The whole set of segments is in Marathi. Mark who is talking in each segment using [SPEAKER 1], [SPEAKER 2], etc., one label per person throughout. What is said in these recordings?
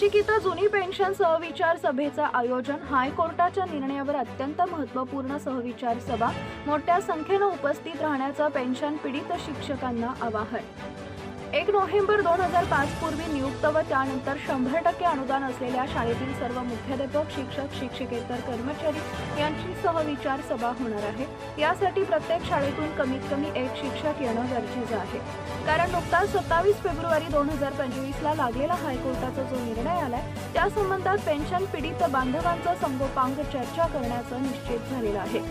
[SPEAKER 1] नाशिक इथं जुनी पेन्शन सहविचार सभेचं आयोजन। हायकोर्टाच्या निर्णयावर अत्यंत महत्त्वपूर्ण सहविचार सभा। मोठ्या संख्येने उपस्थित राहण्याचं पेन्शन पीडित शिक्षकांना आवाहन। 1 नोव्हेंबर 2005 पूर्वी नियुक्त व त्यानंतर 100% अनुदान असलेल्या शाळेतील सर्व मुख्याध्यापक, शिक्षक, शिक्षकेतर कर्मचारी यांची सहविचार सभा होणार आहे। यासाठी प्रत्येक शाळेतून कमीत कमी एक शिक्षक येणं गरजेचं आहे, कारण नुकताच 27 फेब्रुवारी 2025 ला लागलेला हायकोर्टाचा जो निर्णय आलाय त्या संबंधात पेन्शन पीडित बांधवांचं संगोपांग चर्चा करण्याचं निश्चित झालेलं आहे।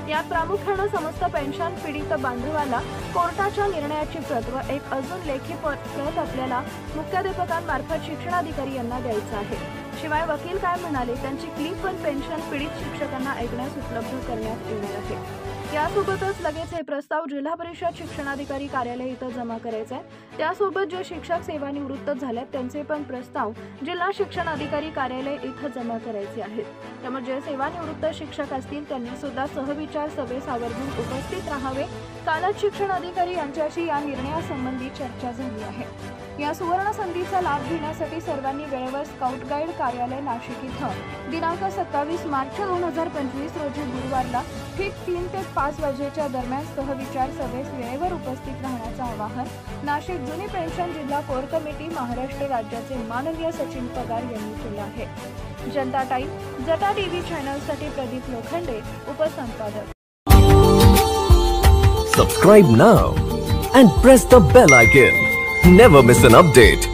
[SPEAKER 1] यात प्रामुख्याने समस्त पेन्शन पीडित बांधवाला कोर्टाच्या निर्णयाची प्रत व एक अजून लेखी प्रत आपल्याला मुख्याध्यापकांमार्फत शिक्षणाधिकारी यांना द्यायचा आहे। शिवाय वकील काय म्हणाले त्यांची क्लिप पण पेन्शन पीडित शिक्षकांना ऐकण्यास उपलब्ध करण्यात येणार आहे। यासोबतच लगेच हे प्रस्ताव जिल्हा परिषद शिक्षणाधिकारी कार्यालय इथं जमा करायचे आहे। त्यासोबत जे शिक्षक सेवानिवृत्त झालेत त्यांचे पण प्रस्ताव जिल्हा शिक्षणाधिकारी कार्यालय इथं जमा करायचे आहेत। त्यामुळे जे सेवानिवृत्त शिक्षक असतील त्यांनी सुद्धा सहविचार सभेस आवर्जून उपस्थित राहावे। कालच शिक्षणाधिकारी यांच्याशी या निर्णयासंबंधी चर्चा झाली आहे। या सुवर्ण संधीचा लाभ घेण्यासाठी सर्वांनी वेळेवर स्काउट गाईड कार्यालय नाशिक इथं दिनांक 27 मार्च 2025 रोजी गुरुवारला ठीक 3 ते 5 वाजेच्या दरम्यान सहविचार सभेस वेळेवर उपस्थित राहण्याचं आवाहन नाशिक जुनी पेन्शन जिल्हा कोर कमिटी महाराष्ट्र राज्याचे माननीय सचिन पगार यांनी केलं आहे। जनता टाइम जटा टीव्ही चॅनलसाठी प्रदीप लोखंडे, उपसंपादक।
[SPEAKER 2] Subscribe now and press the bell icon. Never miss an update.